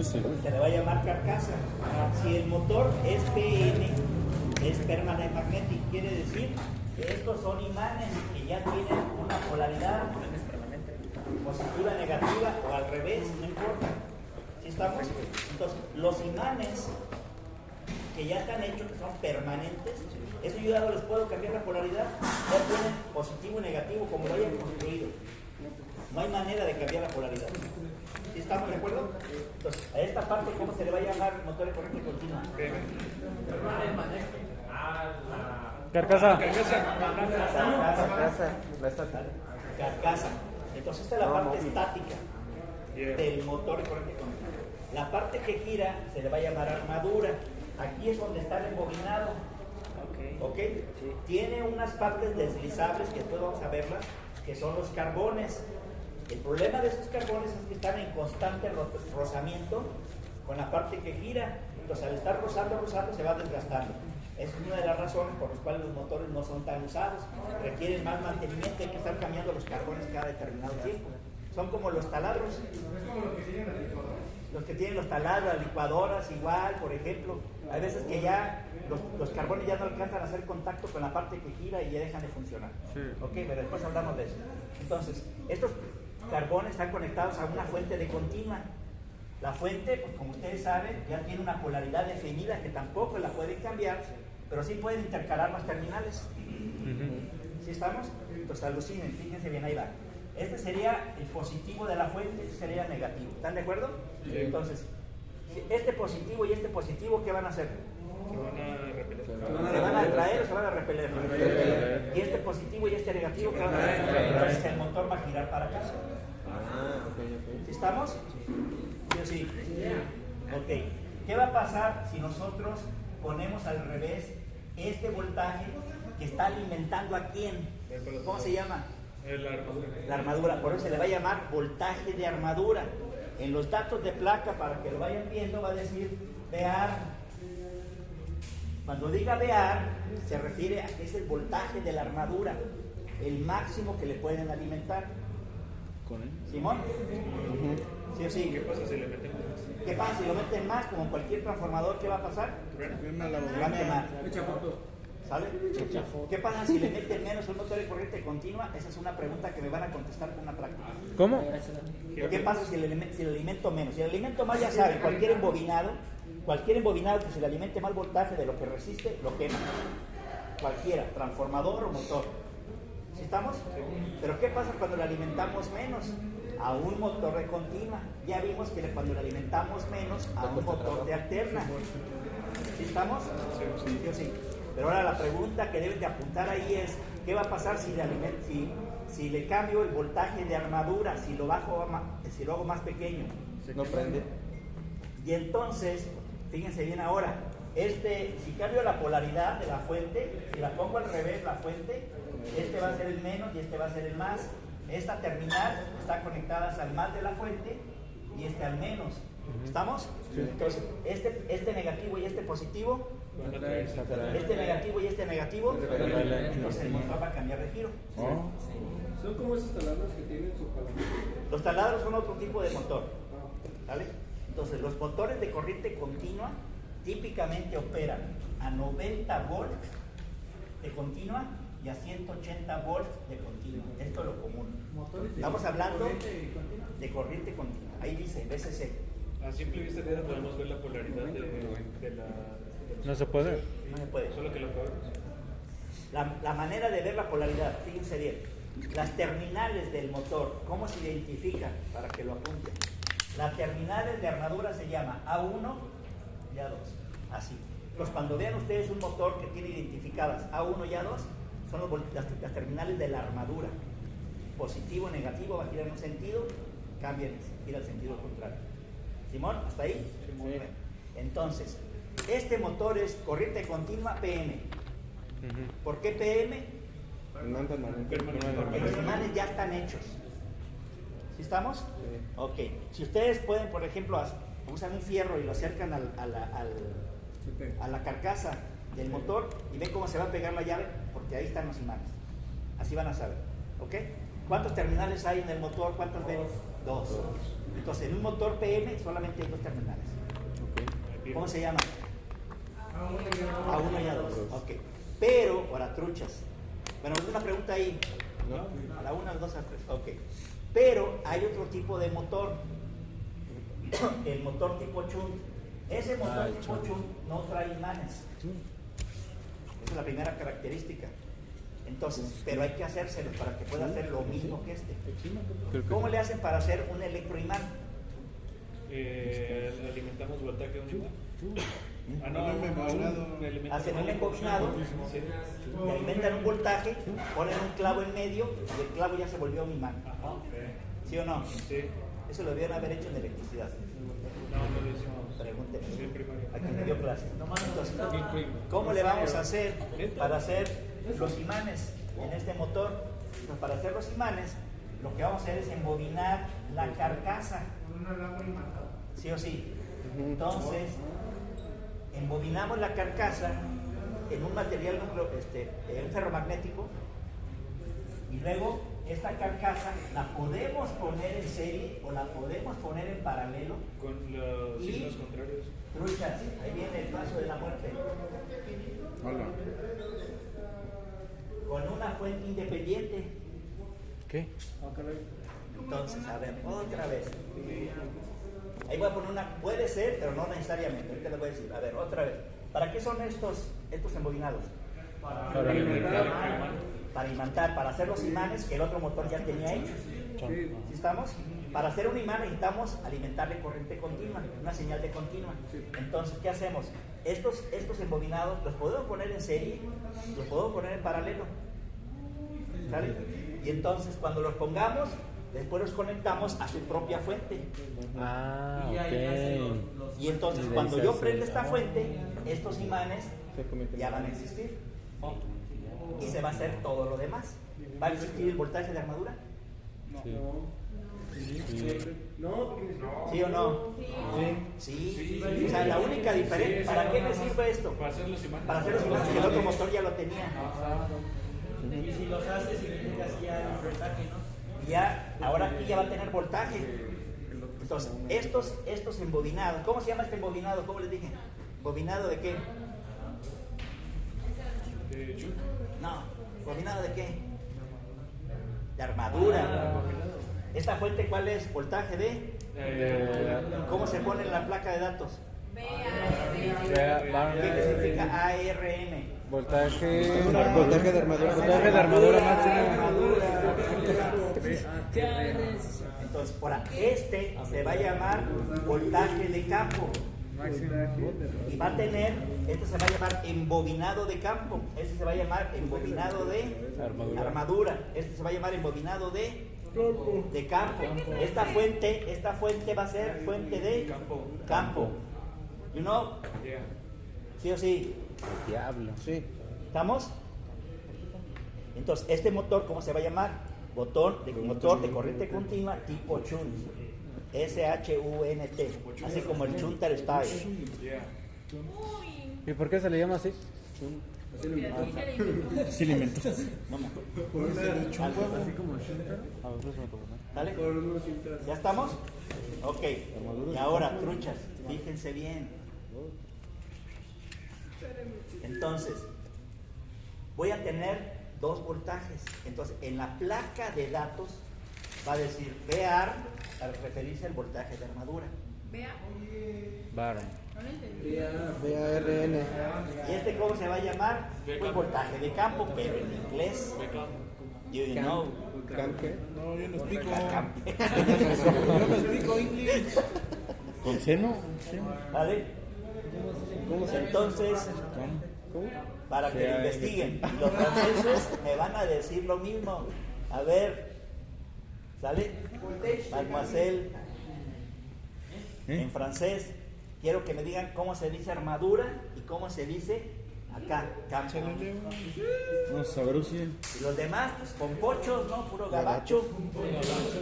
se le va a llamar carcasa. Si el motor es PM, es permanent magnetic, quiere decir que estos son imanes que ya tienen una polaridad positiva, negativa o al revés, no importa. ¿Sí estamos? Entonces, los imanes que ya están hechos, que son permanentes, eso yo ya no les puedo cambiar la polaridad, ya tienen positivo y negativo como lo hayan construido. No hay manera de cambiar la polaridad. ¿Sí estamos de acuerdo? Entonces, a esta parte, ¿cómo se le va a llamar motor de corriente continua? Carcasa. Carcasa. Entonces, esta es la parte estática del motor de corriente continua. La parte que gira se le va a llamar armadura. Aquí es donde está el embobinado. ¿Ok? Sí. Tiene unas partes deslizables que después vamos a verlas, que son los carbones. El problema de esos carbones es que están en constante rozamiento con la parte que gira. Entonces, al estar rozando, se va desgastando. Esa es una de las razones por las cuales los motores no son tan usados. Requieren más mantenimiento, hay que estar cambiando los carbones cada determinado tiempo. Son como los taladros. Los que tienen los taladros, las licuadoras, igual, por ejemplo. Hay veces que ya los carbones ya no alcanzan a hacer contacto con la parte que gira y ya dejan de funcionar. Sí. Ok, pero después hablamos de eso. Entonces, estos carbones están conectados a una fuente de continua. La fuente, pues como ustedes saben, ya tiene una polaridad definida que tampoco la pueden cambiar, pero sí pueden intercalar las terminales. ¿Sí estamos? Entonces alucinen, fíjense bien, ahí va. Este sería el positivo de la fuente, este sería el negativo. ¿Están de acuerdo? Sí. Entonces, este positivo y este positivo, ¿qué van a hacer? ¿Se van a atraer o se van a repeler? Y este positivo y este negativo, ¿qué van a hacer? Entonces el motor va a girar para acá. ¿Sí estamos? ¿Sí o sí? Ok. ¿Qué va a pasar si nosotros ponemos al revés este voltaje que está alimentando a quién? ¿Cómo se llama? La armadura. Por eso se le va a llamar voltaje de armadura. En los datos de placa, para que lo vayan viendo, va a decir VAR. Cuando diga VAR, se refiere a que es el voltaje de la armadura, el máximo que le pueden alimentar. ¿Simón? ¿Sí o sí? ¿Qué pasa si le meten más? ¿Qué pasa si lo meten más? Como cualquier transformador, ¿qué va a pasar? Se va a quemar. ¿Sale? ¿Qué pasa si le meten menos un motor de corriente continua? Esa es una pregunta que me van a contestar con una práctica. ¿Cómo? ¿Qué pasa si le alimento menos? Si le alimento más, ya saben, cualquier embobinado que se le alimente más voltaje de lo que resiste, lo quema. Cualquiera, transformador o motor. ¿Sí estamos? Pero ¿qué pasa cuando le alimentamos menos? A un motor de continua. Ya vimos que cuando le alimentamos menos, a un motor de alterna. ¿Sí estamos? Sí o sí. Pero ahora la pregunta que deben de apuntar ahí es, ¿qué va a pasar si le cambio el voltaje de armadura, si lo hago más pequeño? No prende. Y entonces, fíjense bien ahora, si cambio la polaridad de la fuente, si la pongo al revés la fuente, este va a ser el menos y este va a ser el más. Esta terminal está conectada al más de la fuente y este al menos. ¿Estamos? Sí. Entonces, este negativo y este positivo, este negativo y este negativo, entonces el motor va a cambiar de giro. ¿Son como esos taladros que tienen su palanca? Los taladros son otro tipo de motor. ¿Vale? Entonces, los motores de corriente continua típicamente operan a 90 volts de continua y a 180 volts de continua. Esto es lo común. Estamos hablando de corriente continua. Ahí dice BCC. A simple vista podemos ver la polaridad de la... No se puede. No se puede. Solo que lo podemos. La manera de ver la polaridad, fíjense bien. Las terminales del motor, ¿cómo se identifican? Para que lo apunten. Las terminales de armadura se llama A1 y A2. Así. Pues cuando vean ustedes un motor que tiene identificadas A1 y A2, son las terminales de la armadura. Positivo, negativo, va a girar en un sentido, cambian, gira el sentido contrario. ¿Simón? ¿Hasta ahí? Sí. Muy bien. Entonces, este motor es corriente continua PM. ¿Por qué PM? Porque los imanes ya están hechos. ¿Sí estamos? Sí. Ok. Si ustedes pueden, por ejemplo, usan un fierro y lo acercan a la carcasa del motor y ven cómo se va a pegar la llave, porque ahí están los imanes. Así van a saber. ¿Ok? ¿Cuántos terminales hay en el motor? ¿Cuántos ven? Dos. Entonces, en un motor PM solamente hay 2 terminales. ¿Cómo se llama? A1 y A2. Ok. Pero, ahora truchas. Bueno, una pregunta ahí. A la 1, a la 2, a la 3. Ok. Pero hay otro tipo de motor. El motor tipo Chunt. Ese motor tipo Chunt no trae imanes. Esa es la primera característica. Entonces, pero hay que hacérselo para que pueda hacer lo mismo que este. ¿Cómo le hacen para hacer un electroimán? Alimentamos voltaje a un imán. Hacen un embobinado, le alimentan un voltaje, ponen un clavo en medio y el clavo ya se volvió un imán. ¿Sí o no? Sí. Eso lo debieron haber hecho en electricidad. No lo hicimos. Pregúntenme. Sí, en primaria. A quien me dio clase. Entonces, ¿cómo le vamos a hacer para hacer los imanes en este motor? Pues para hacer los imanes, lo que vamos a hacer es embobinar la carcasa. ¿Sí o sí? Entonces, embobinamos la carcasa en un material un ferromagnético y luego esta carcasa la podemos poner en serie o la podemos poner en paralelo. Con los signos contrarios. Truchas, ahí viene el paso de la muerte. Hola. Con una fuente independiente. ¿Qué? Entonces, a ver, otra vez. Ahí voy a poner una, puede ser, pero no necesariamente. Ahorita les voy a decir, a ver, otra vez. ¿Para qué son estos embobinados? Para imantar, para hacer los imanes que el otro motor ya tenía hechos. ¿Sí estamos? Para hacer un imán necesitamos alimentarle corriente continua, una señal de continua. Entonces, ¿qué hacemos? Estos embobinados los podemos poner en serie, los podemos poner en paralelo. ¿Sale? Y entonces, cuando los pongamos, después los conectamos a su propia fuente. Ok. Y entonces, cuando yo prenda esta fuente, estos imanes ya van a existir. Y se va a hacer todo lo demás. ¿Va a existir el voltaje de armadura? ¿Sí o no? Sí. O sea, la única diferencia, ¿para qué me sirve esto? Para hacer los imanes. Para hacer los imanes, que el otro motor ya lo tenía. Y si los haces y le tengas ya el voltaje, ¿no? Ya, ahora aquí ya va a tener voltaje. Entonces, estos embobinados, ¿cómo se llama este embobinado? ¿Cómo les dije? ¿Embobinado de qué? No, ¿embobinado de qué? De armadura. ¿Esta fuente cuál es? ¿Voltaje de? ¿Cómo se pone en la placa de datos? ¿Qué significa ARM? Voltaje Voltaje de armadura. Voltaje de armadura máximo. Entonces, ahora, este se va a llamar voltaje de campo. Y va a tener, este se va a llamar embobinado de campo. Este se va a llamar embobinado de armadura. Este se va a llamar embobinado de campo. Esta fuente va a ser fuente de campo. You know? ¿Sí o sí? El diablo. Sí. ¿Estamos? Entonces, este motor, ¿cómo se va a llamar? Motor de corriente continua tipo Chunt. SHUNT. Así como el Chunter Style. ¿Y por qué se le llama así? Sí, le inventó. No me acuerdo. Así como Shunter. A ver, me tocó, ¿no? ¿Sale? ¿Ya estamos? Ok. Y ahora, truchas, fíjense bien. Entonces, voy a tener 2 voltajes. Entonces, en la placa de datos va a decir VAR al referirse al voltaje de armadura. Baron. VARN. ¿Y este cómo se va a llamar? Pues voltaje de campo, pero en inglés. You know. ¿Campe? No, yo no explico. Campe. Yo no explico inglés. ¿Con seno? ¿Vale? Entonces, para que lo investiguen. Los franceses me van a decir lo mismo. A ver, ¿sale? Mademoiselle, en francés, quiero que me digan cómo se dice armadura y cómo se dice acá, campo. No, sabroso. Y los demás, pues con pochos, ¿no? Puro gabacho,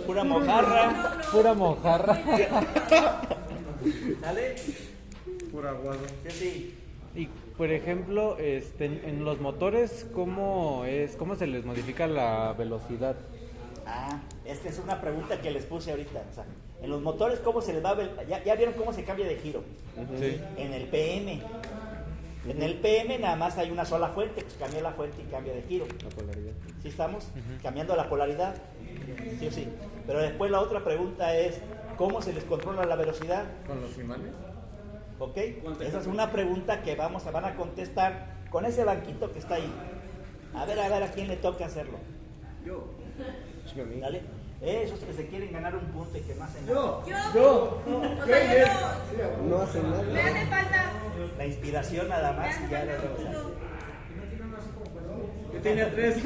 pura mojarra. Pura mojarra. ¿Sale? Pura aguado. Sí, sí. Y por ejemplo, en los motores, ¿cómo se les modifica la velocidad? Esta es una pregunta que les puse ahorita. O sea, En los motores, ¿cómo se les va a ver? ¿Ya vieron cómo se cambia de giro? Sí. En el PM. En el PM nada más hay una sola fuente, pues cambia la fuente y cambia de giro. La polaridad. ¿Sí estamos? Cambiando la polaridad. Sí o sí. Pero después la otra pregunta es, ¿cómo se les controla la velocidad? ¿Con los imanes? ¿Ok? Esa es una pregunta que van a contestar con ese banquito que está ahí. A ver a quién le toca hacerlo. Yo. ¿Dale? Esos que se quieren ganar un punto y que no hacen nada. Yo. Yo. O sea, yo No hacen no. nada. Me hace falta. La inspiración nada Me más hace y ya falta lo un vemos. punto. Yo tenía 3.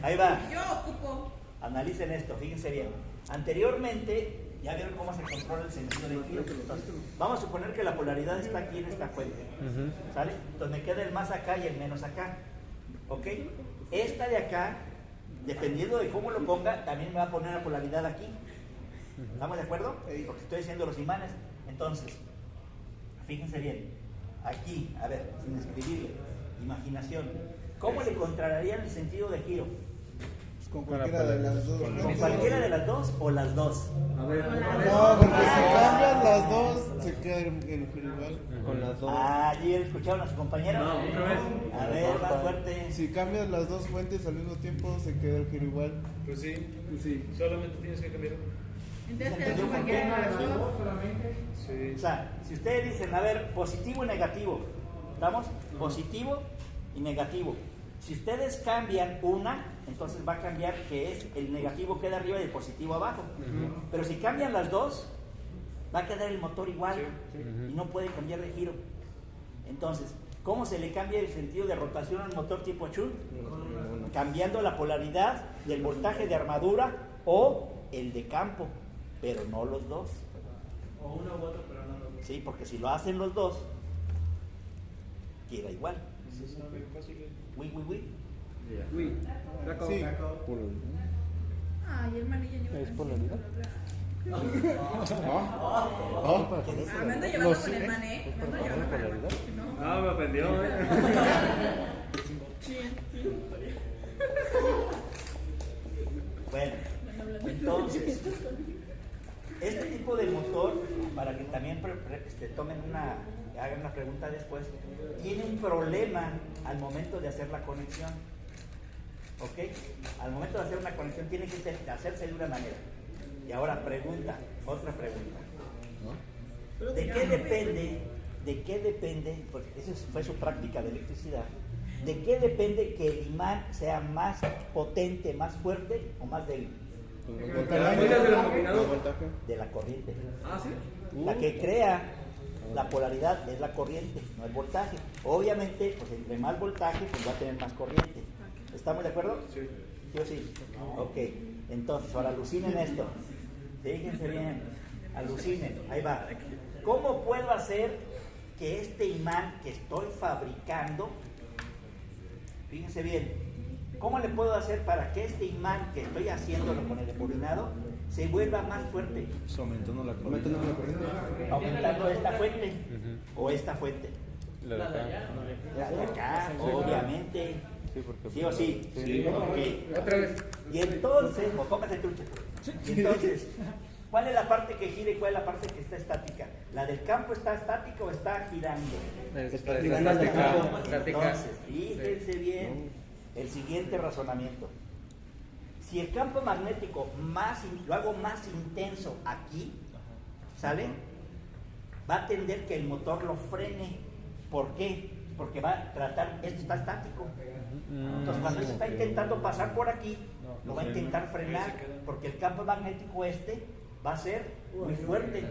Ahí va. Yo ocupo. Analicen esto, fíjense bien. Anteriormente, ya vieron cómo se controla el sentido de giro. Entonces, vamos a suponer que la polaridad está aquí en esta fuente. ¿Sale? Entonces me queda el más acá y el menos acá. ¿Ok? Esta de acá, dependiendo de cómo lo ponga, también me va a poner la polaridad aquí. ¿Estamos de acuerdo? Porque estoy diciendo los imanes. Entonces, fíjense bien. Aquí, a ver, sin escribirle, imaginación. ¿Cómo le contrariarían el sentido de giro? Con cualquiera de las dos. ¿Con cualquiera de las dos o las dos? A ver. No, porque si cambias las dos, se queda el giro igual. Con las dos. Ah, ¿allí escucharon a su compañero? No, otra vez. A ver, más fuerte. Si cambias las dos fuentes al mismo tiempo, se queda el giro igual. Pues sí, Sí. solamente tienes que cambiar. Entonces, ¿Entendió por qué? cualquiera de las dos. Sí. O sea, si ustedes dicen, a ver, positivo y negativo, ¿estamos? Positivo y negativo. Si ustedes cambian una, entonces va a cambiar que es el negativo queda arriba y el positivo abajo. Pero si cambian las dos, va a quedar el motor igual y no puede cambiar de giro. Entonces, ¿cómo se le cambia el sentido de rotación al motor tipo Chun? Cambiando la polaridad del voltaje de armadura o el de campo, pero no los dos. O uno u otro, pero no los dos. Sí, porque si lo hacen los dos, queda igual. Uy. Uy. Raco. Sí. Ay, el manillo ni ¿Es polaridad? ¿Qué dice? Ah, me ando llevando con el mané. Me ando llevando con el polaridad? No. Ah, me ofendió, Bueno, entonces, este tipo de motor, para que también hagan una pregunta después, tiene un problema al momento de hacer la conexión. ¿Ok? Al momento de hacer una conexión tiene que hacerse de una manera. Y ahora otra pregunta. ¿De qué depende, porque esa fue su práctica de electricidad, de qué depende que el imán sea más potente, más fuerte o más débil? De la corriente. Ah, sí. La que crea la polaridad es la corriente, no el voltaje. Obviamente, pues entre más voltaje, pues va a tener más corriente. ¿Estamos de acuerdo? Sí. ¿Sí o sí? Ok. Entonces, ahora alucinen esto. Fíjense bien. Alucinen. Ahí va. ¿Cómo puedo hacer que este imán que estoy fabricando, fíjense bien, ¿cómo le puedo hacer para que este imán que estoy haciéndolo con el embobinado se vuelva más fuerte? Aumentando la corriente. Aumentando esta fuente o esta fuente. La de acá. La de acá, obviamente. Sí, porque ¿Sí o sí? Sí. Ok. Otra vez. Y entonces, o póngase trucha. Y entonces, ¿cuál es la parte que gira y cuál es la parte que está estática? ¿La del campo está estática o está girando? Está Estática. estática. Entonces, fíjense bien el siguiente razonamiento. Si el campo magnético lo hago más intenso aquí, ¿sale? Va a tender que el motor lo frene. ¿Por qué? Porque va a tratar, esto está estático. Entonces cuando se está intentando pasar por aquí, lo va a intentar frenar, porque el campo magnético va a ser muy fuerte.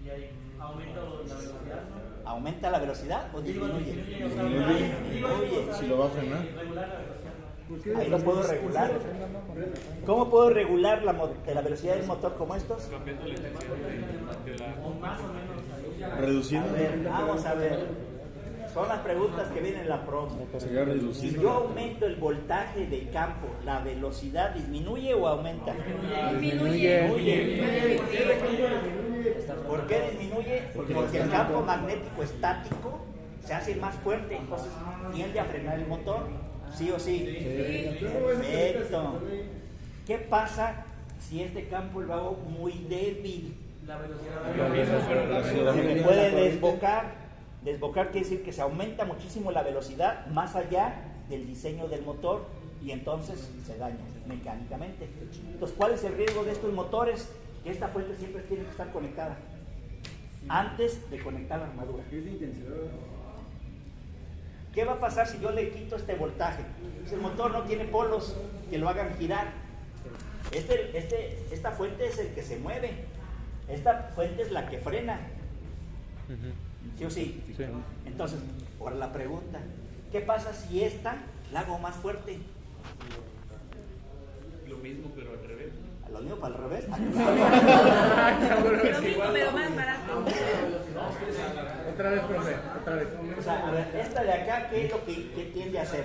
Y ahí aumenta la velocidad, ¿no? ¿Aumenta la velocidad o disminuye? Disminuye. Si lo va a frenar. Regular la velocidad, ¿no? Ahí lo puedo regular. ¿Cómo puedo regular la velocidad del motor como estos? Cambiando la intensidad de la... O más o menos ahí. Reduciendo. A ver, vamos a ver. Son las preguntas que vienen en la promo. Sería Si reduciendo. yo aumento el voltaje del campo, ¿la velocidad disminuye o aumenta? Disminuye. ¿Por qué disminuye? Porque el campo magnético estático se hace más fuerte, entonces tiende a frenar el motor, ¿sí o sí? Perfecto. ¿Qué pasa si este campo lo hago muy débil? La velocidad. Lo mismo, pero la Se velocidad. me puede desbocar. Desbocar quiere decir que se aumenta muchísimo la velocidad más allá del diseño del motor y entonces se daña mecánicamente. Entonces, ¿cuál es el riesgo de estos motores? Que esta fuente siempre tiene que estar conectada antes de conectar la armadura. Es de intensidad. ¿Qué va a pasar si yo le quito este voltaje? Si el motor no tiene polos que lo hagan girar. Esta fuente es el que se mueve. Esta fuente es la que frena. ¿Sí o sí? Sí. Entonces, ahora la pregunta, ¿qué pasa si esta la hago más fuerte? Lo mismo, pero al revés. Lo mismo para el revés. Lo mismo, pero más barato. Otra vez, profe, otra vez. O sea, a ver, esta de acá, ¿qué es lo que tiende a hacer?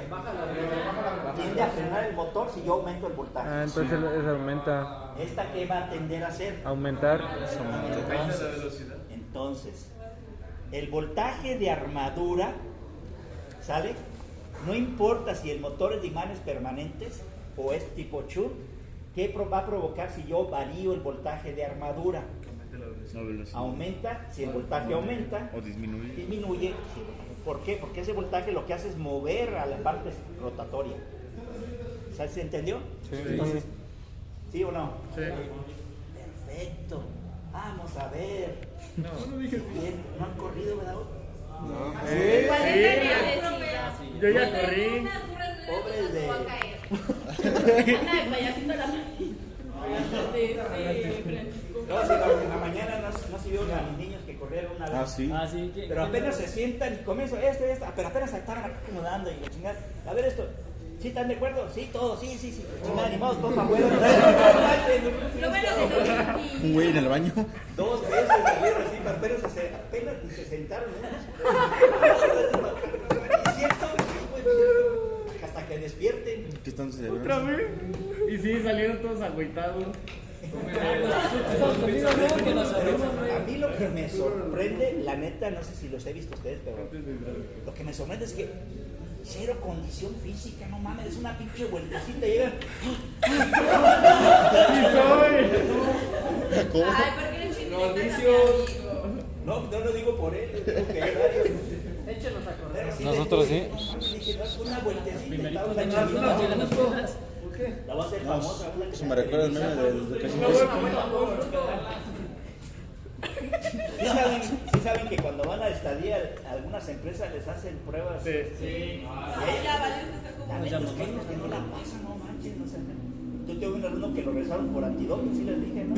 Tiende a frenar el motor si yo aumento el voltaje. Ah, entonces eso aumenta. ¿Esta qué va a tender a hacer? Aumentar. Aumenta la velocidad. Entonces, el voltaje de armadura, ¿sale? No importa si el motor es de imanes permanentes o es tipo Chur, ¿qué va a provocar si yo varío el voltaje de armadura? Aumenta, si el voltaje aumenta, O disminuye. disminuye. ¿Por qué? Porque ese voltaje lo que hace es mover a la parte rotatoria. ¿Sabes? ¿Se entendió? Sí. Entonces, ¿sí o no? Sí. Perfecto. Vamos a ver. Bien, ¿no han corrido, verdad? Yo ya corrí. Pobres de... Anda de payasito la mano. No, si en la mañana no se vieron a mis niños que corrieron una vez. Ah, sí. Ah, sí, que. Pero apenas se sientan y comienzo pero apenas se estaban acomodando y la chingada. A ver esto, ¿sí están de acuerdo? Sí, todos, sí. Chingada, animados, todos para afuera. Lo bueno de Un güey en el baño. Dos veces salieron así, pero apenas ni se sentaron. ¿Es cierto? Hasta que despierten. ¿Qué están celebrando? ¿Otra vez? Y sí, salieron todos agüitados. A mí lo que me sorprende, la neta, no sé si los he visto ustedes, pero lo que me sorprende es que cero condición física, no mames, es una pinche vueltecita y llegan. Ay, ¿por qué no Mauricio. No lo digo por él, digo que hay varios. Échenos a correr. Pero sí Nosotros les dije, dije, no, es una vueltecita, estaba una Una chinita. foto. La va a hacer famosa. una que Eso me recuerda el meme de casi ¿Sí saben que cuando van a estadía algunas empresas les hacen pruebas? Sí. La neta es que hay unos que no la pasan, no manches, no sé. Yo tengo un alumno que lo regresaron por antidoping, sí les dije, ¿no?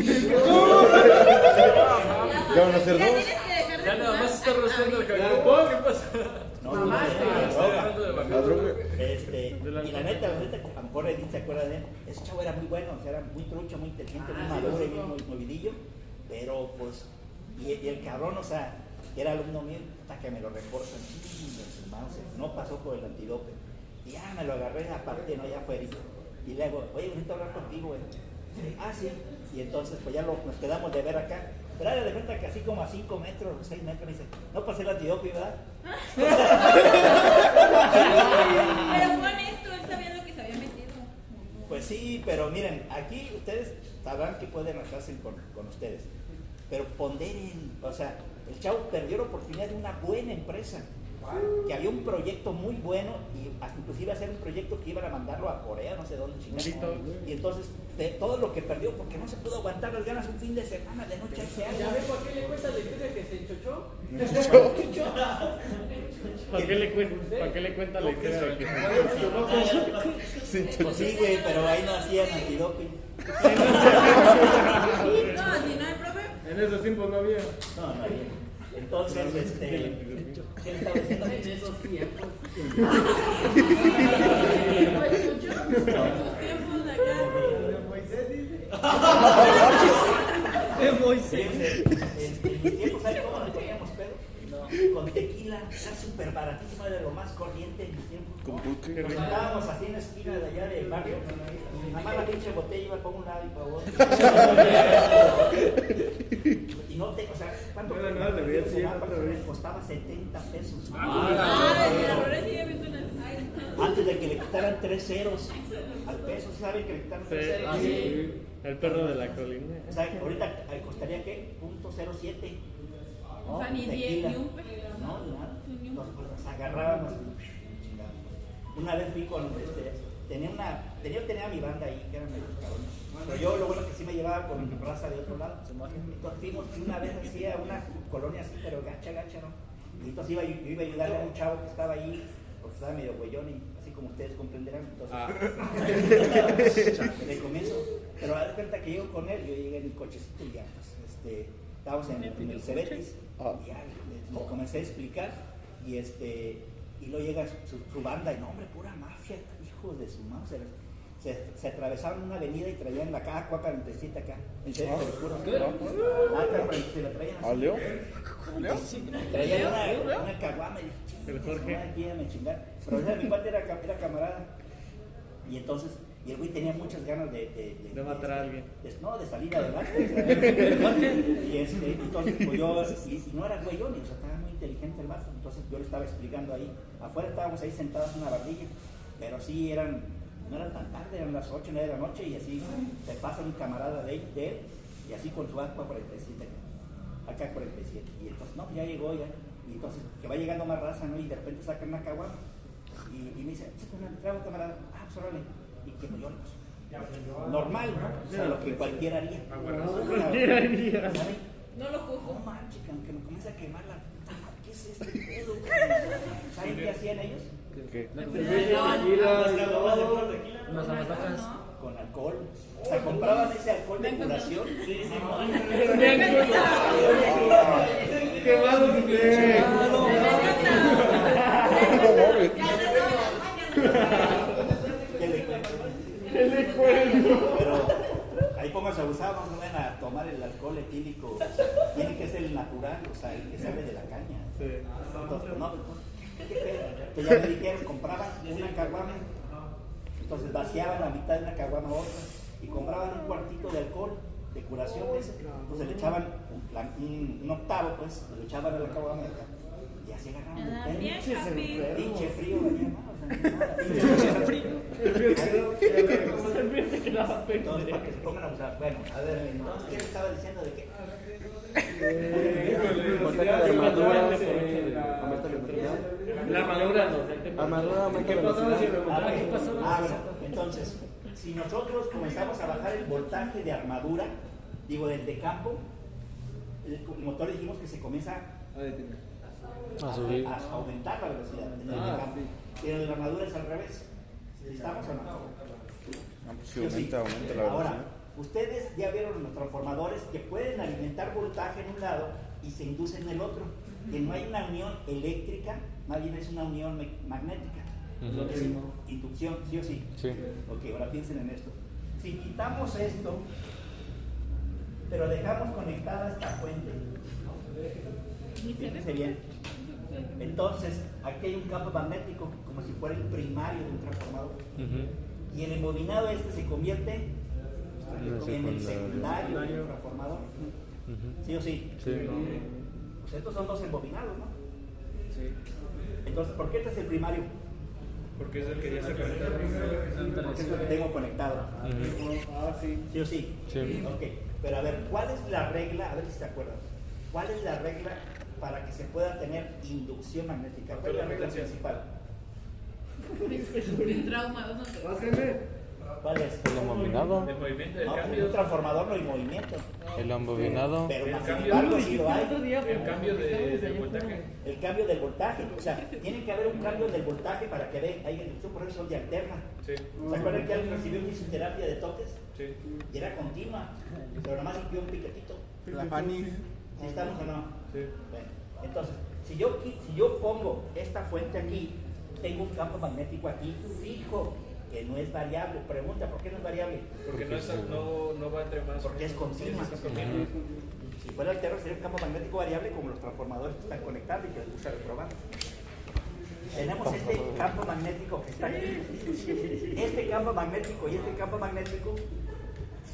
Ya van a ser dos. Ya nada más está rostando el cabello. ¿Qué pasa? No, Hablando de La droga. y la neta, a lo mejor Edith se acuerda de él, ese chavo era muy bueno, o sea, era muy trucho, muy inteligente, muy maduro y muy movidillo, pero pues, y el cabrón, o sea, que era alumno mío, hasta que me lo reportan, no pasó por el antidope, y ya me lo agarré aparte, no, ya fue, y le digo, oye, necesito hablar contigo, güey. Ah, sí, y entonces pues ya nos quedamos de ver acá. Pero era de cuenta que así como a 5 metros, 6 metros, me dice, no pasé el antidoping, ¿verdad? Pero fue honesto, él sabía lo que se había metido. Pues sí, pero miren, aquí ustedes sabrán que pueden hacerse con ustedes, pero ponderen, o sea, el chavo perdió la oportunidad de una buena empresa, que había un proyecto muy bueno y hasta inclusive hacer un proyecto que iban a mandarlo a Corea, no sé dónde, chingados. Y entonces, de todo lo que perdió, porque no se pudo aguantar las ganas un fin de semana de noche ese año. ¿Ya ves por qué le cuenta la historia que se enchochó? ¿Para qué le cuenta la historia de que Pues sí, güey, pero ahí no hacían antidoping. No, si no hay profe. en esos tiempos no había? No había. Entonces, ¿qué le estaba diciendo? En esos tiempos. Sus tiempos de acá. Es Moisés. En mis tiempos, ¿sabes cómo nos poníamos pedo? Con tequila, era súper baratísimo, era lo más corriente en mis tiempos. Con pulque. Nos sentábamos así en la esquina de allá del barrio y nada más la pinche botella iba para un lado y para otro. Y no te, o sea, ¿cuánto No, no, le voy a decir costaba? otra vez. Costaba 70 pesos. Ah, el error sigue viendo una. Antes de que le quitaran 3 ceros al peso, ¿saben que le quitaron 3 ceros? Ah, sí. El perro de la colina. O sea, ahorita costaría ¿qué? .07. O sea, ni 10 ni un peso. No, nada. Entonces, pues nos agarrábamos. Una vez fui con, tenía mi banda ahí, que eran medio cabrones. Pero yo lo bueno que sí me llevaba con raza de otro lado. Entonces fuimos una vez así a una colonia así, pero gacha, ¿no? Y entonces yo iba a ayudarle a un chavo que estaba ahí, porque estaba medio güeyón y así como ustedes comprenderán. Entonces, de comienzo. Pero haz de cuenta que llego con él, yo llegué en mi cochecito y ya, pues, estábamos en el Cebetis, y ya le comencé a explicar, y luego llega su banda, y no, hombre, pura mafia, hijos de su madre. Se atravesaron una avenida y traían la K47 acá. En serio, te lo juro. Se la traían así. ¿Aleo? Traían una caguama y dije, aquí ya me chingaron. Pero mi cuate era camarada. Y entonces, y el güey tenía muchas ganas de matar a alguien. No, de salir adelante. Y entonces, pues yo, y no era güeyón, o sea, estaba muy inteligente el vato. Entonces yo le estaba explicando ahí. Afuera estábamos ahí sentados en una bardilla, pero sí no eran tan tarde, eran las 8, 9 de la noche, y así se pasa un camarada de él, y así con su Aqua 47, acá 47. Y entonces, no, ya llegó ya. Y entonces, que va llegando más raza, ¿no? Y de repente sacan una caguama, y me dice, trago camarada, pues órale. Y que yo, normal, o sea, lo que cualquiera haría. ¿Saben? No lo juzgo. No manches, aunque me comienza a quemar la... ¿Qué es este pedo? ¿Saben qué hacían ellos? ¿Qué? Unas amasacas. Con alcohol. O sea, compraban ese alcohol de curación. ¡Qué malo se ¿Qué le cuento? Pero ahí pónganse abusados, no van a tomar el alcohol etílico. Tiene que ser el natural, o sea, el que sale de la caña. Entonces, no, que ya me dijeron, compraban una caguama, entonces vaciaban la mitad de una caguama a otra y compraban un cuartito de alcohol de curación ese, entonces le echaban un octavo, pues, le echaban a la caguama y así agarraban el pinche frío, venía, ¿no? O sea, pinche frío. Entonces, para que se pongan a usar. Bueno, a ver, entonces, ¿qué le estaba diciendo de qué? La armadura ¿Qué pasó? Entonces, si nosotros comenzamos a bajar el voltaje de armadura, digo, del campo, el motor dijimos que se comienza A subir. a aumentar la velocidad en el campo. Pero en la armadura es al revés. ¿Estamos o no? Sí, aumenta la velocidad. Ahora, ustedes ya vieron los transformadores que pueden alimentar voltaje en un lado y se induce en el otro. Que no hay una unión eléctrica, más bien es una unión magnética. Es inducción, ¿sí o sí? Sí. Ok, ahora piensen en esto. Si quitamos esto, pero dejamos conectada esta fuente, fíjense bien. Entonces, aquí hay un campo magnético, como si fuera el primario de un transformador. Y el embobinado se convierte en el secundario de un transformador. ¿Sí o sí? Sí. Pues estos son dos embobinados, ¿no? Sí. Entonces, ¿por qué este es el primario? Porque es el que ya se conecta. Porque es lo que tengo conectado. ¿Sí o sí? Sí. Ok, pero a ver, ¿cuál es la regla? A ver si se acuerdan. ¿Cuál es la regla para que se pueda tener inducción magnética? ¿Cuál es la regla principal? Un trauma, no sé. ¿Cuál es? El embobinado. El movimiento del No, cambio. un transformador no hay movimiento. El embobinado. Pero El más cambio sin embargo de- sí lo hay. El cambio de voltaje. El cambio del voltaje. O sea, tiene que haber un cambio del voltaje para que vean. Hay inducción, por eso son de alterna. Sí. ¿Se acuerdan que alguien recibió fisioterapia de toques? Sí. Y era continua. Pero nomás limpió un piquetito. La Fanny. ¿Sí estamos o no? Sí. Bueno, entonces, si yo pongo esta fuente aquí, tengo un campo magnético aquí fijo, que no es variable. Pregunta, ¿por qué no es variable? Porque no va entre más. Porque es continua. Sí, es continua. Si fuera alterno sería un campo magnético variable como los transformadores que están conectados y que les gusta reprobar. Tenemos este campo magnético que está aquí. Este campo magnético y este campo magnético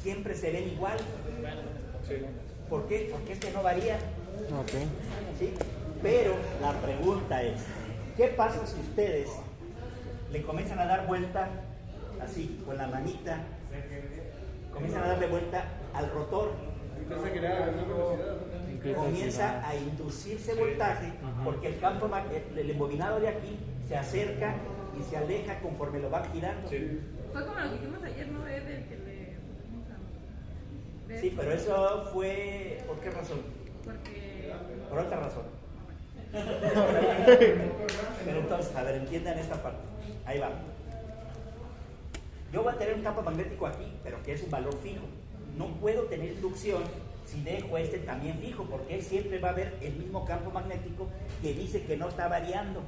siempre se ven igual. Sí. ¿Por qué? Porque este no varía. Ok. ¿Sí? Pero la pregunta es, ¿qué pasa si ustedes le comienzan a dar vuelta, así, con la manita, comienzan a darle vuelta al rotor. Empieza a crear una velocidad. Comienza a inducirse voltaje porque el campo, el embobinado de aquí se acerca y se aleja conforme lo va girando. Sí. Fue como lo que hicimos ayer, ¿no? Es del que le... Sí, pero eso fue, ¿por qué razón? Porque... Por otra razón. Pero entonces, a ver, entiendan esta parte. Ahí va. Yo voy a tener un campo magnético aquí, pero que es un valor fijo. No puedo tener inducción si dejo este también fijo, porque él siempre va a haber el mismo campo magnético que dice que no está variando.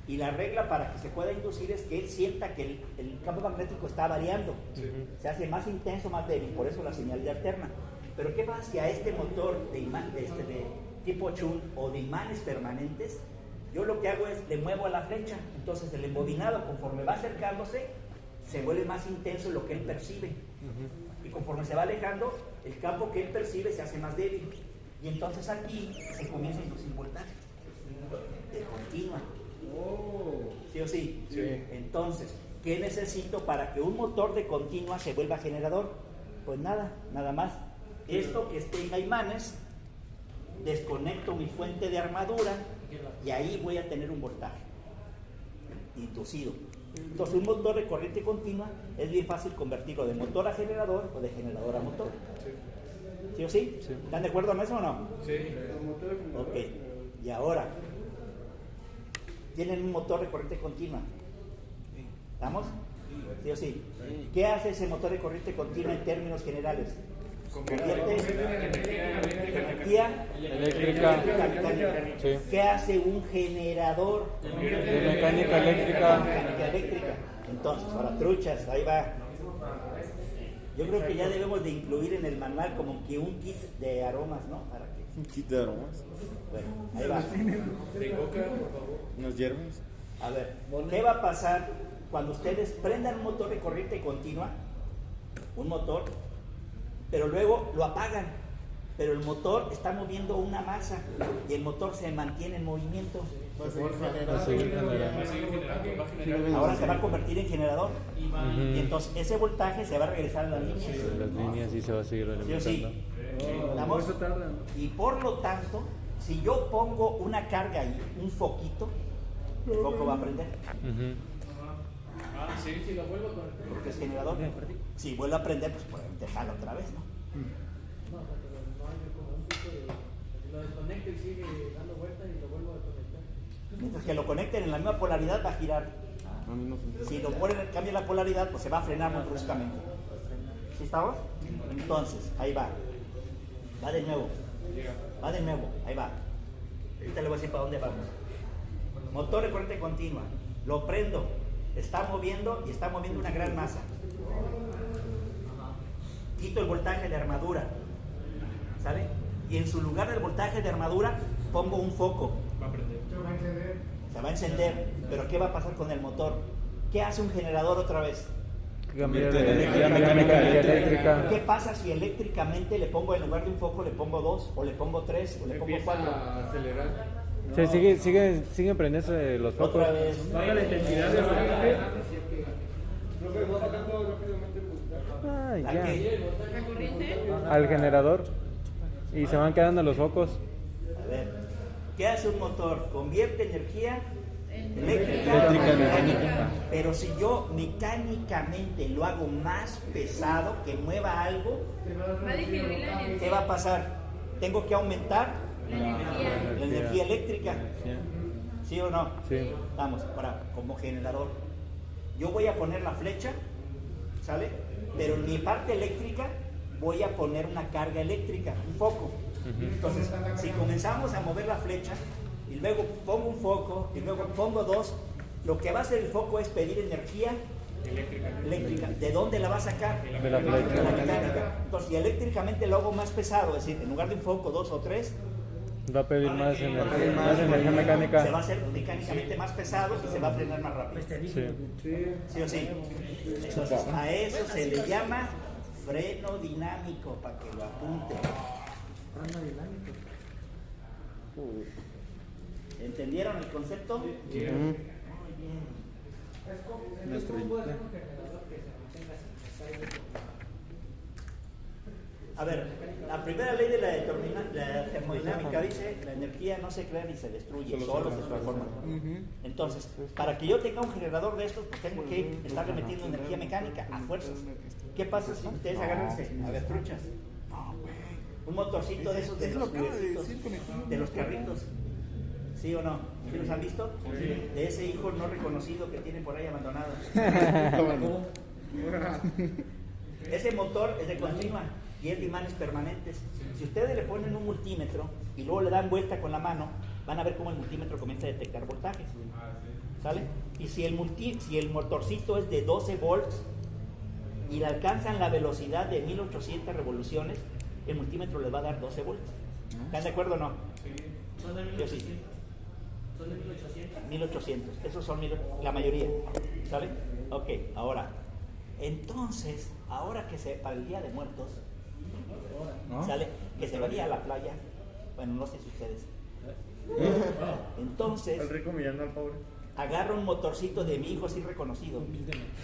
Y la regla para que se pueda inducir es que él sienta que el campo magnético está variando. Sí. Se hace más intenso, más débil, por eso la señal de alterna. Pero ¿qué pasa si a este motor de tipo Chun o de imanes permanentes, yo lo que hago es le muevo a la flecha? Entonces el embobinado, conforme va acercándose, se vuelve más intenso lo que él percibe. Y conforme se va alejando, el campo que él percibe se hace más débil. Y entonces aquí se comienza a inducir voltaje de continua. ¿Sí o sí? Sí. Entonces, ¿qué necesito para que un motor de continua se vuelva generador? Pues nada más. Esto que tenga imanes, desconecto mi fuente de armadura y ahí voy a tener un voltaje inducido. Entonces, un motor de corriente continua es bien fácil convertirlo de motor a generador o de generador a motor. ¿Sí o sí? Sí. ¿Están de acuerdo en eso o no? Sí. Ok. Y ahora, tienen un motor de corriente continua. ¿Estamos? ¿Sí o sí? ¿Qué hace ese motor de corriente continua en términos generales? Convierte energía Eléctrica. mecánica. Sí. ¿Qué hace un generador? De mecánica eléctrica. Mecánica eléctrica. Entonces, ahora truchas, ahí va. Yo creo que ya debemos de incluir en el manual como que un kit de aromas, ¿no? ¿Para qué? Un kit de aromas. Bueno, ahí va. De coca, por favor. Unos hierbas. A ver, ¿qué va a pasar cuando ustedes prendan un motor de corriente continua? Un motor, pero luego lo apagan, pero el motor está moviendo una masa y el motor se mantiene en movimiento. Va a seguir generando. Va a seguir generando. Va a seguir generando, va a generar. Ahora se va a convertir en generador y Ujú. entonces ese voltaje se va a regresar a las líneas. En las líneas sí se va a seguir ¿Sí o sí? alimentando. ¿Estamos? Por eso tardan. Y por lo tanto, si yo pongo una carga ahí, un foquito, el foco va a prender. Ujú. Ah, sí, sí, lo vuelvo a conectar. Porque es generador. Si vuelve a prender, pues probablemente jala otra vez, ¿no? Lo desconecto y sigue dando vueltas y lo vuelvo a conectar. Mientras que lo conecten en la misma polaridad, va a girar. A mí no funciona. Si lo ponen, cambia la polaridad, pues se va a frenar muy bruscamente. ¿Sí estamos? Entonces, ahí va. Va de nuevo. Va de nuevo. Ahí va. Ahorita le voy a decir para dónde vamos. Motor de corriente continua. Lo prendo. Está moviendo y está moviendo una gran masa. Quito el voltaje de armadura. ¿Sale? Y en su lugar del voltaje de armadura pongo un foco. Va a prender. Se va a encender. Pero ¿qué va a pasar con el motor? ¿Qué hace un generador otra vez? Cambiar de energía mecánica a eléctrica. ¿Qué pasa si eléctricamente le pongo en lugar de un foco, le pongo 2, o le pongo 3, o le pongo 4? a acelerar. Sí, siguen prendiéndose los focos. Otra vez. Baja la intensidad de voltaje. Profe, va bajando rápidamente el voltaje. Ah, ¿La ya. qué? ¿La corriente? Al generador. Y se van quedando los focos. A ver, ¿qué hace un motor? Convierte energía eléctrica Eléctrica en en mecánica. Pero si yo mecánicamente lo hago más pesado, que mueva algo, Va a disminuir la ¿qué energía. va a pasar? Tengo que aumentar La energía. la energía eléctrica. ¿Sí o no? Sí. Vamos, ahora, como generador. Yo voy a poner la flecha, ¿sale? Pero en mi parte eléctrica voy a poner una carga eléctrica, un foco. Entonces, si comenzamos a mover la flecha y luego pongo un foco y luego pongo 2, lo que va a hacer el foco es pedir energía eléctrica. ¿De dónde la va a sacar? De la flecha. De la mecánica. Entonces, si eléctricamente lo hago más pesado, es decir, en lugar de un foco, 2 o 3, Va a pedir más energía se va mecánica. a hacer mecánicamente más pesado y se va a frenar más rápido. Sí. ¿Sí o sí? Entonces, a eso se le llama freno dinámico, para que lo apunten. ¿Entendieron el concepto? Muy bien. Una estrellita. A ver, la primera ley de la termodinámica dice la energía no se crea ni se destruye, solo se transforma. Entonces, para que yo tenga un generador de estos, pues tengo que estarle metiendo energía mecánica a fuerzas. ¿Qué pasa si ustedes agárrense? A ver, truchas. Un motorcito de esos de los juguetitos, de los carritos. ¿Sí o no? ¿Sí los han visto? De ese hijo no reconocido que tienen por ahí abandonado. Ese motor es de continua y es de imanes permanentes. Si ustedes le ponen un multímetro y luego le dan vuelta con la mano, van a ver cómo el multímetro comienza a detectar voltajes. ¿Sale? Y si el motorcito es de 12 volts y le alcanzan la velocidad de 1800 revoluciones, el multímetro les va a dar 12 volts. ¿Están de acuerdo o no? Son de Yo sí. 1800. Son de 1800. 1800. Esos son la mayoría. ¿Sale? Ok, ahora. Entonces, ahora que para el Día de Muertos, ¿sale? Que se vaya a la playa. Bueno, no sé si ustedes. Entonces, El rico millando al pobre. agarro un motorcito de mi hijo así reconocido.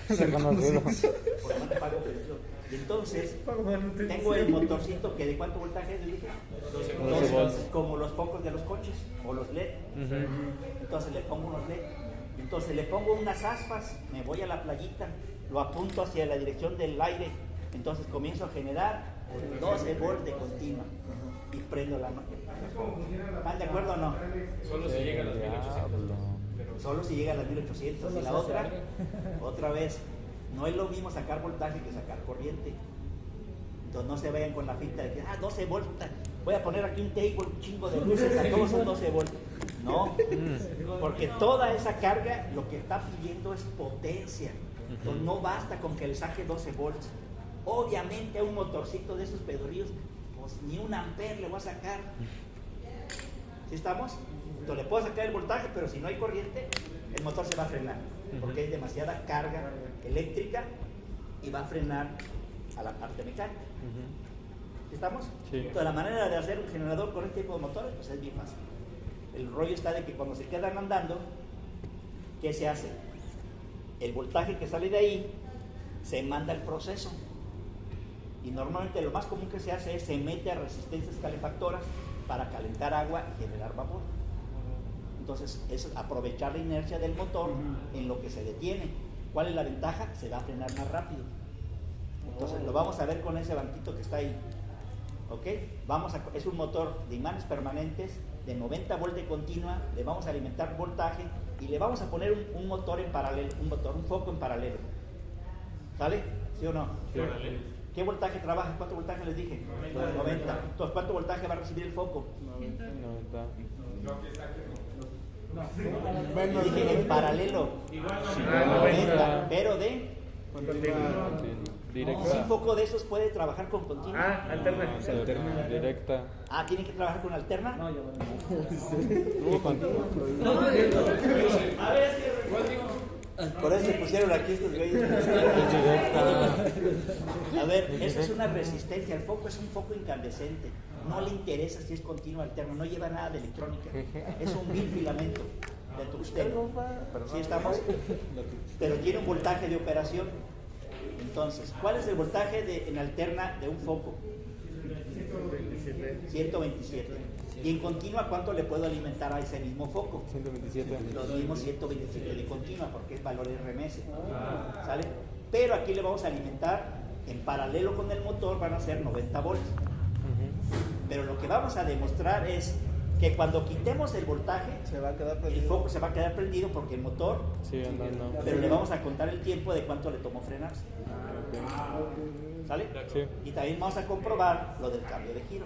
Reconocido. Porque no le pago pensión. Y entonces, tengo el motorcito que de cuánto voltaje es, le dije. 12 volts. Como los focos de los coches o los LED. Entonces le pongo unos LED. Entonces le pongo unas aspas, me voy a la playita, lo apunto hacia la dirección del aire. Entonces comienzo a generar 12 volts de continua y prendo la máquina. ¿Están de acuerdo o no? Solo se llega a los 1800. Solo si llega a las 1800. Y la otra vez, no es lo mismo sacar voltaje que sacar corriente. Entonces no se vayan con la finta de que 12 volts, voy a poner aquí un table, un chingo de luces, a todos son 12 volts. No, porque toda esa carga lo que está pidiendo es potencia. Entonces no basta con que le saque 12 volts. Obviamente a un motorcito de esos pedoríos, pues ni un ampere le voy a sacar. ¿Sí estamos? Entonces le puedo sacar el voltaje, pero si no hay corriente, el motor se va a frenar, porque hay demasiada carga eléctrica y va a frenar a la parte mecánica. ¿Sí estamos? Sí. Entonces la manera de hacer un generador con este tipo de motores, pues es bien fácil. El rollo está de que cuando se quedan andando, ¿qué se hace? El voltaje que sale de ahí se manda al proceso. Y normalmente lo más común que se hace es se mete a resistencias calefactoras para calentar agua y generar vapor. Entonces es aprovechar la inercia del motor en lo que se detiene. ¿Cuál es la ventaja? Se va a frenar más rápido. Entonces lo vamos a ver con ese banquito que está ahí. ¿Ok? Es un motor de imanes permanentes de 90 volts de continua. Le vamos a alimentar voltaje y le vamos a poner un motor en paralelo, un foco en paralelo. ¿Sale? ¿Sí o no? Sí. ¿Qué voltaje trabaja? ¿Cuánto voltaje les dije? 90. Entonces, ¿cuánto voltaje va a recibir el foco? 90. Les dije en paralelo. 90, pero de... Directa. Un foco de esos puede trabajar con continua. Alterna. Directa. ¿Tienen que trabajar con alterna? No, yo A ver, Por eso se pusieron aquí estos güeyes. A ver, eso es una resistencia. El foco es un foco incandescente. No le interesa si es continuo o alterno. No lleva nada de electrónica. Es un vil filamento de tungsteno. ¿Sí estamos? Pero tiene un voltaje de operación. Entonces, ¿cuál es el voltaje en alterna de un foco? 127. Y en continua, ¿cuánto le puedo alimentar a ese mismo foco? 127. Los mismos 127 de continua, porque es valor RMS. ¿Sale? Pero aquí le vamos a alimentar en paralelo con el motor, van a ser 90 volts. Pero lo que vamos a demostrar es que cuando quitemos el voltaje, Se va a quedar el prendido. foco se va a quedar prendido porque el motor, Sí, andando. pero le vamos a contar el tiempo de cuánto le tomó frenarse. ¿Sale? Sí. Y también vamos a comprobar lo del cambio de giro.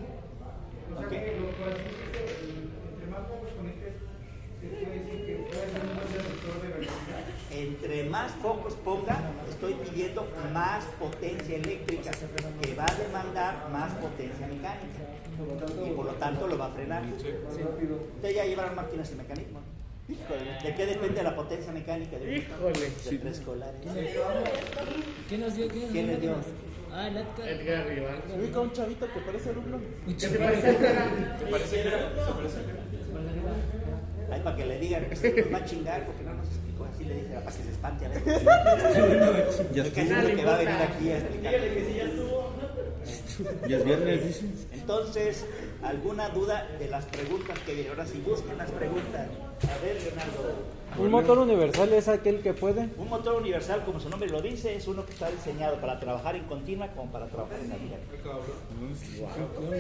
¿Ok? Entre más focos conectes, se puede decir que puede ser un buen reductor de velocidad. Entre más focos ponga, estoy pidiendo más potencia eléctrica, que va a demandar más potencia mecánica. Y por lo tanto lo va a frenar. Ustedes ya llevaron máquinas y mecanismo. ¿De qué depende la potencia mecánica de un motor? De preescolares. ¿Quién nos dio? ¿Quién les dio? Ah, el Edgar. Edgar Rivas. Ubica un chavito que parece alumno. ¿Qué te parece? ¿Te parece que era? ¿Se parece que era? Ahí para que le digan, este nos va a chingar porque no nos explicó. Así le dice, para que se espante a ver. Ya Porque es lo que va a venir aquí a explicar. Ya es viernes, dice. Entonces, ¿alguna duda de las preguntas que vienen? Ahora sí, busquen las preguntas. A ver, Leonardo. ¿Un motor universal es aquel que puede? Un motor universal, como su nombre lo dice, es uno que está diseñado para trabajar en continua como para trabajar en abierta.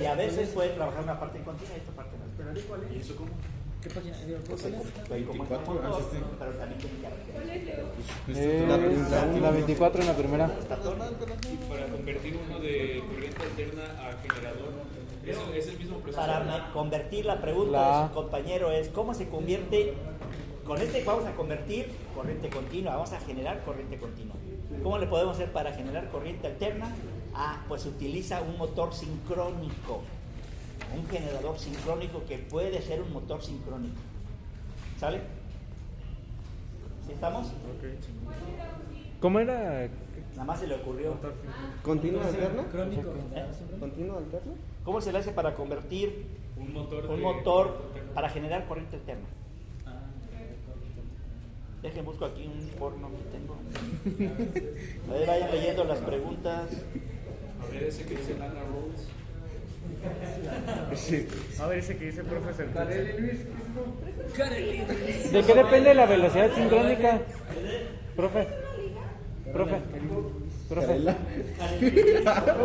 Y a veces puede trabajar una parte en continua y esta parte en abierta. ¿Y eso cómo? ¿Qué página? Como está motor, pero también tiene La 24 en la primera. Y para convertir uno de corriente alterna a generador, es el mismo proceso. Para convertir, la pregunta de su compañero es ¿cómo se convierte? Con este vamos a convertir corriente continua, vamos a generar corriente continua. ¿Cómo le podemos hacer para generar corriente alterna? Pues utiliza un motor sincrónico, un generador sincrónico que puede ser un motor sincrónico. ¿Sale? ¿Sí estamos? ¿Cómo era? Nada más se le ocurrió. ¿Continua alterna? Crónico. ¿Continua alterna? ¿Cómo se le hace para convertir Un motor. un motor para generar corriente alterna? Dejen, busco aquí un porno que tengo. A ver, vayan leyendo las preguntas. A ver, ese que dice Lana Rhodes. A ver, ese que dice profesor. Carolina. ¿De qué depende la velocidad sincrónica? Profe.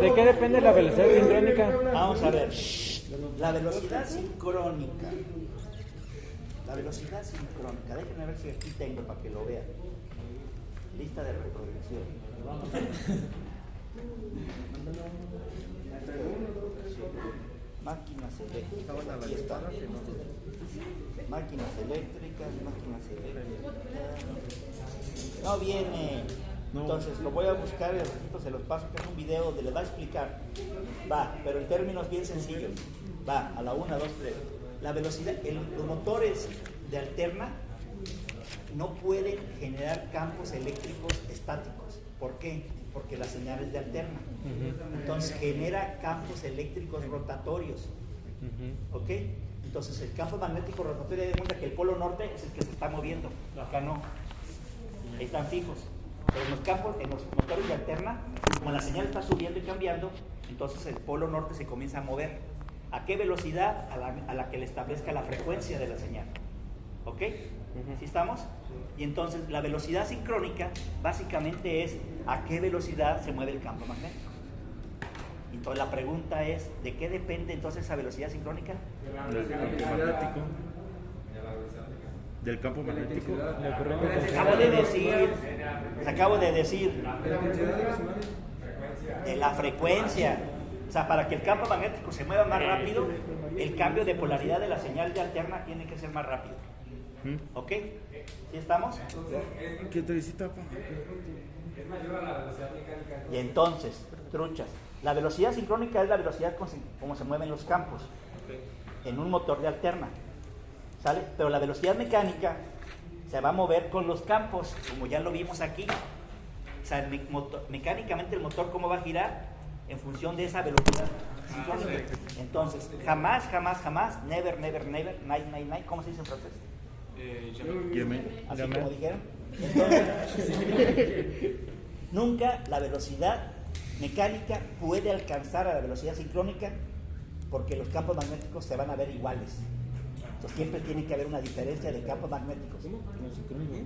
¿De qué depende la velocidad sincrónica? Vamos a ver. La velocidad sincrónica. La velocidad sincrónica. Déjenme ver si aquí tengo para que lo vean. Lista de reproducción. Máquinas eléctricas. Aquí está. Máquinas eléctricas. No viene. Entonces lo voy a buscar y al ratito se los paso, que es un video donde les va a explicar. Va, pero en términos bien sencillos. Va, a la 1, 2, 3. La velocidad, los motores de alterna no pueden generar campos eléctricos estáticos. ¿Por qué? Porque la señal es de alterna. Entonces genera campos eléctricos rotatorios. ¿Ok? Entonces el campo magnético rotatorio, de cuenta que el polo norte es el que se está moviendo. Acá no. Ahí están fijos. Pero en los motores de alterna, como la señal está subiendo y cambiando, entonces el polo norte se comienza a mover. ¿A qué velocidad? A la que le establezca la frecuencia de la señal. ¿Ok? ¿Sí estamos? Y entonces la velocidad sincrónica básicamente es a qué velocidad se mueve el campo magnético. Entonces la pregunta es, ¿de qué depende entonces esa velocidad sincrónica? Del campo magnético. Les acabo de decir de la frecuencia. O sea, para que el campo magnético se mueva más rápido, el cambio de polaridad de la señal de alterna tiene que ser más rápido. ¿Ok? ¿Sí estamos? ¿Qué te visita, papá? Y entonces, truchas, la velocidad sincrónica es la velocidad como se mueven los campos en un motor de alterna. ¿Sale? Pero la velocidad mecánica se va a mover con los campos, como ya lo vimos aquí. O sea, mecánicamente el motor, ¿cómo va a girar? En función de esa velocidad. Entonces, jamás, never, night, ¿cómo se dice en francés? Así como dijeron. Entonces, nunca la velocidad mecánica puede alcanzar a la velocidad sincrónica porque los campos magnéticos se van a ver iguales. Entonces, siempre tiene que haber una diferencia de campos magnéticos.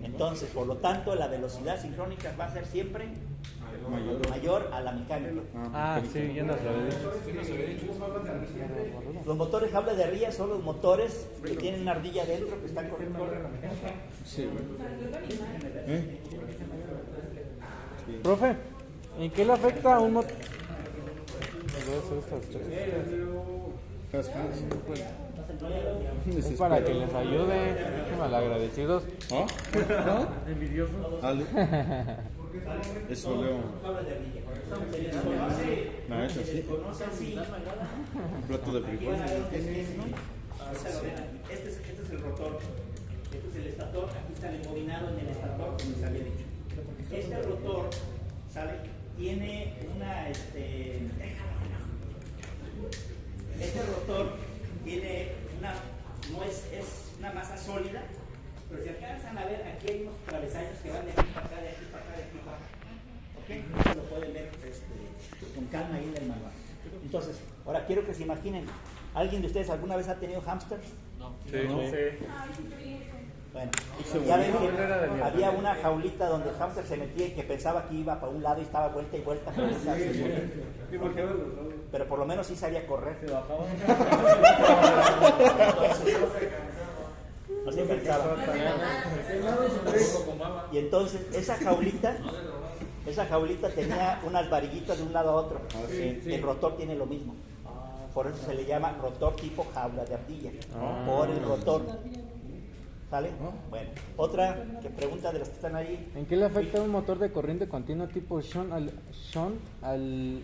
Entonces, por lo tanto, la velocidad sincrónica va a ser siempre mayor a la mecánica. Sí, ya nos lo había dicho. Los motores Hable de Ría son los motores que tienen una ardilla dentro que están corriendo. Sí. Profe, ¿en qué le afecta a un motor? Es para que les ayude, malagradecidos. ¿Ah? Envidiosos. Eso leo. No, es así. Un plato de frijoles. Este es el rotor, este es el estator, aquí está el embobinado en el estator, como les había dicho. Este rotor, ¿sale? tiene una, este rotor tiene una, no es una masa sólida, pero si alcanzan a ver, aquí hay unos travesaños que van de aquí para acá, de aquí para acá, de aquí para acá. ¿Ok? Eso lo pueden ver con calma ahí en el manual. Entonces, ahora quiero que se imaginen, ¿alguien de ustedes alguna vez ha tenido hamsters? Sí. Bueno, ya ven que había una jaulita donde el hámster se metía y que pensaba que iba para un lado y estaba vuelta y vuelta. Pero por lo menos sí sabía correr. No se cansaba. Y entonces esa jaulita tenía unas varillitas de un lado a otro. El rotor tiene lo mismo. Por eso se le llama rotor tipo jaula de ardilla. Por el rotor. ¿Sale? Bueno, otra que pregunta de los que están ahí. ¿En qué le afecta un motor de corriente continua tipo Shunt al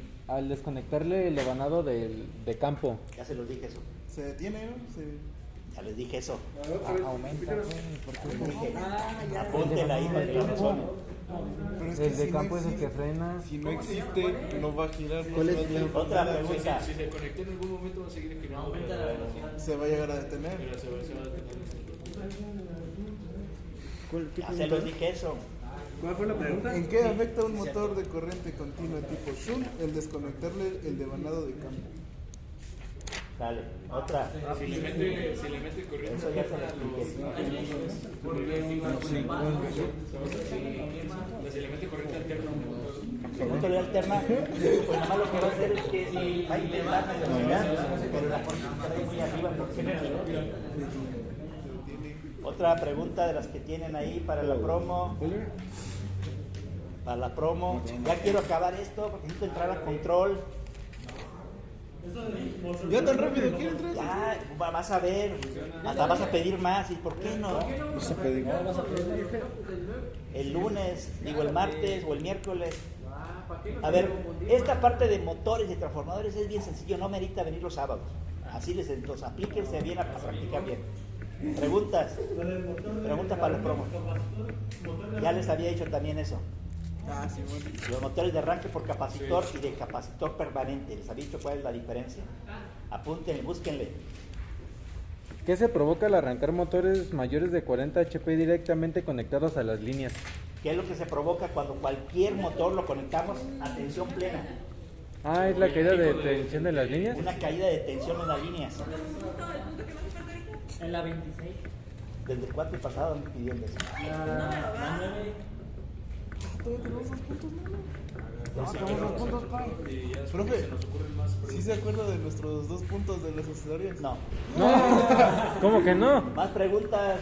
desconectarle el devanado de campo? Ya se los dije eso. Se detiene, ¿no? Ya les dije eso. Aumenta. Apúntela ahí para que lo resuelvan. Pero es El de si campo no es el que existe, frena. si no existe, no va a girar. Otra pregunta. Si se conectó en algún momento va a seguir girando. Aumenta la velocidad. Se va a llegar a detener. Pero se va a detener. Ya se los dije eso. ¿Cuál fue la pregunta? ¿En qué afecta un motor de corriente continua tipo Shunt el desconectarle el devanado de campo? Dale, otra. Si le mete corriente Eso ya se lo expliqué. si le mete corriente alterna. Corriente alterna, pues nada más lo que va a hacer es que va a intentar velocidad, pero la corriente está ahí muy arriba porque no quiere. Otra pregunta de las que tienen ahí para la promo. Para la promo. Ya quiero acabar esto porque necesito entrar a control. ¿Ya tan rápido quiere entrar? Ya, vas a ver. Hasta vas a pedir más. ¿Y por qué no? Vas a pedir. El lunes, digo el martes o el miércoles. A ver, esta parte de motores y transformadores es bien sencillo, no merita venir los sábados. Así les entonces, aplíquense bien a practicar bien. Preguntas para los promos. Ya les había dicho también eso. Sí, bueno. Los motores de arranque por capacitor y de capacitor permanente. ¿Les había dicho cuál es la diferencia? Apúntenle, búsquenle. ¿Qué se provoca al arrancar motores mayores de 40 HP directamente conectados a las líneas? ¿Qué es lo que se provoca cuando cualquier motor lo conectamos a tensión plena? Ah, ¿es la caída de tensión de las líneas? Una caída de tensión en las líneas. En la 26. Desde el cuarto pasado me pidiendo eso. La 9. Profe, ¿sí se acuerda de nuestros 2 puntos de los accesorios? No. No, ¿cómo que no? Más preguntas.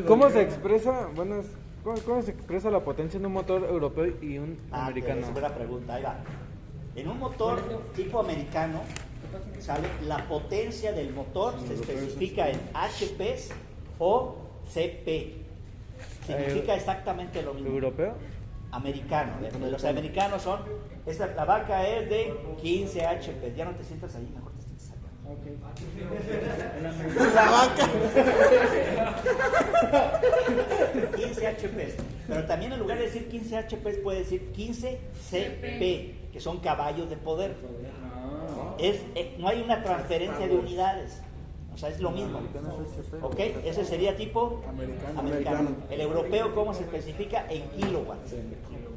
¿Cómo se expresa? Bueno, ¿cómo se expresa la potencia en un motor europeo y un americano? Es buena pregunta, ahí va. En un motor tipo americano, ¿sale? La potencia del motor se especifica en HPs o CP. Significa exactamente lo mismo. ¿Europeo? Americano. Los americanos son, la vaca es de 15 HP. Ya no te sientas ahí, mejor te sientas acá. La vaca. 15 HP. Pero también en lugar de decir 15 HP puede decir 15 CP, que son caballos de poder. No hay una transferencia de unidades. O sea, es lo mismo. ¿Ok? Ese sería tipo americano. El europeo, ¿cómo se especifica? En kilowatts.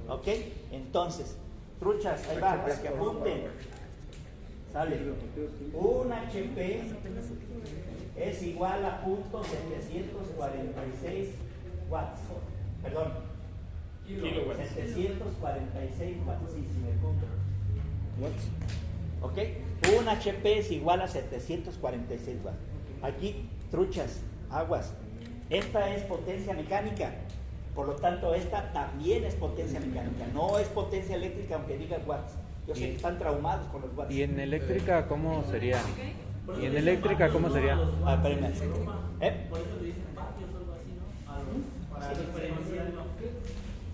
¿Ok? Entonces, truchas, ahí va, para que apunten. Sale. Un HP es igual a .746 watts. Perdón. Kilowatts. 746 watts. Sí, sí, me punto. ¿Ok? Un HP es igual a 746 watts. Aquí, truchas, aguas. Esta es potencia mecánica. Por lo tanto, esta también es potencia mecánica. No es potencia eléctrica, aunque diga watts. Yo sé que están traumados con los watts. ¿Y en eléctrica cómo sería? ¿Y en eléctrica cómo sería? Espérenme.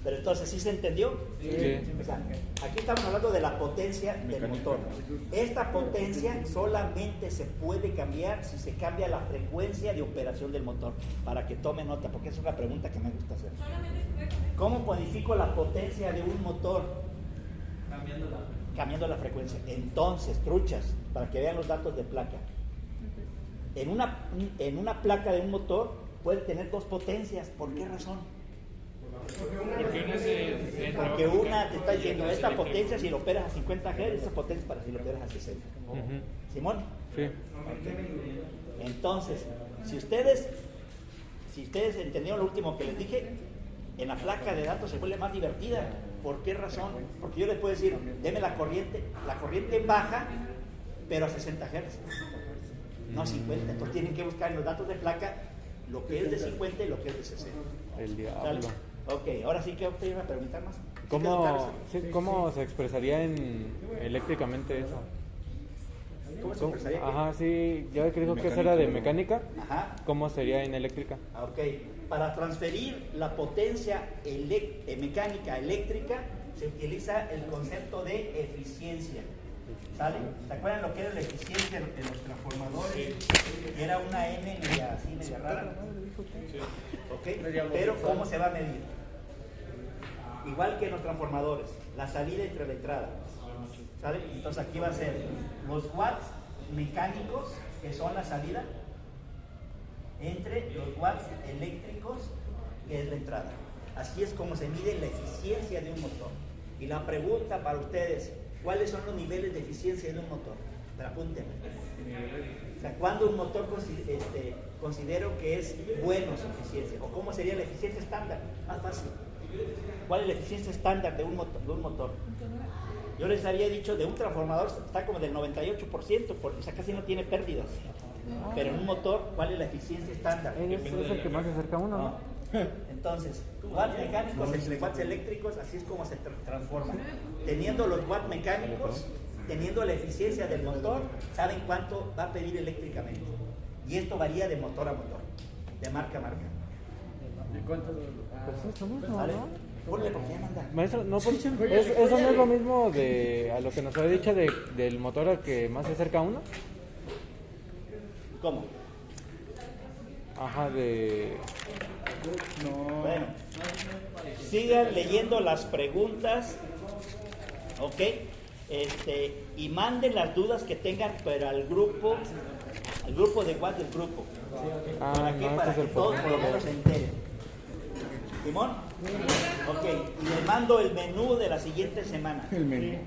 Pero entonces, ¿sí se entendió? Sí. O sea, aquí estamos hablando de la potencia del motor. Esta potencia solamente se puede cambiar si se cambia la frecuencia de operación del motor. Para que tome nota, porque es una pregunta que me gusta hacer. Solamente se puede ¿Cómo modifico la potencia de un motor? Cambiando la frecuencia. Entonces, truchas, para que vean los datos de placa. En una placa de un motor puede tener dos potencias. ¿Por qué razón? Porque una te está diciendo, esta potencia si lo operas a 50 Hz, esta potencia para si lo operas a 60. ¿Simón? Sí. Okay. Entonces, si ustedes entendieron lo último que les dije, en la placa de datos se vuelve más divertida. ¿Por qué razón? Porque yo les puedo decir, deme la corriente baja, pero a 60 Hz, no a 50. Entonces tienen que buscar en los datos de placa lo que es de 50 y lo que es de 60. El diablo. ¿Sale? Ok, ahora sí que usted iba a preguntar más. ¿Cómo se expresaría eléctricamente eso? ¿Cómo se expresaría? Ajá, sí, ya que dijo que eso era de mecánica. Ajá. ¿Cómo sería en eléctrica? Ok, para transferir la potencia mecánica eléctrica se utiliza el concepto de eficiencia. ¿Sale? ¿Se acuerdan lo que era la eficiencia de los transformadores? Sí. Era una N media rara. Sí. ¿Ok? Pero ¿cómo se va a medir? Igual que en los transformadores, la salida entre la entrada. ¿Sale? Entonces aquí va a ser los watts mecánicos, que son la salida, entre los watts eléctricos, que es la entrada. Así es como se mide la eficiencia de un motor. Y la pregunta para ustedes, ¿cuáles son los niveles de eficiencia de un motor? Pero apúntenme. O sea, ¿cuándo un motor considero que es bueno su eficiencia? ¿O cómo sería la eficiencia estándar? Más fácil. ¿Cuál es la eficiencia estándar de un motor? Yo les había dicho, de un transformador está como del 98%, porque, o sea, casi no tiene pérdidas. Pero en un motor, ¿cuál es la eficiencia estándar? Es el que más se acerca a uno, ¿no? Entonces, watts mecánicos entre watts eléctricos, así es como se transforma. Teniendo los watts mecánicos, teniendo la eficiencia del motor, saben cuánto va a pedir eléctricamente. Y esto varía de motor a motor, de marca a marca. ¿Y cuánto? Pues es lo mismo, ¿Vale? ¿no? Ponle porque ya manda. Maestro, no, eso no es lo mismo a lo que nos había dicho del motor al que más se acerca a uno. ¿Cómo? Ajá, Bueno, sigan leyendo las preguntas, ¿ok? Y manden las dudas que tengan, pero al grupo de WhatsApp del grupo. ¿Para qué? Para que todos por lo menos se enteren. ¿Simón? Ok, y les mando el menú de la siguiente semana. El menú.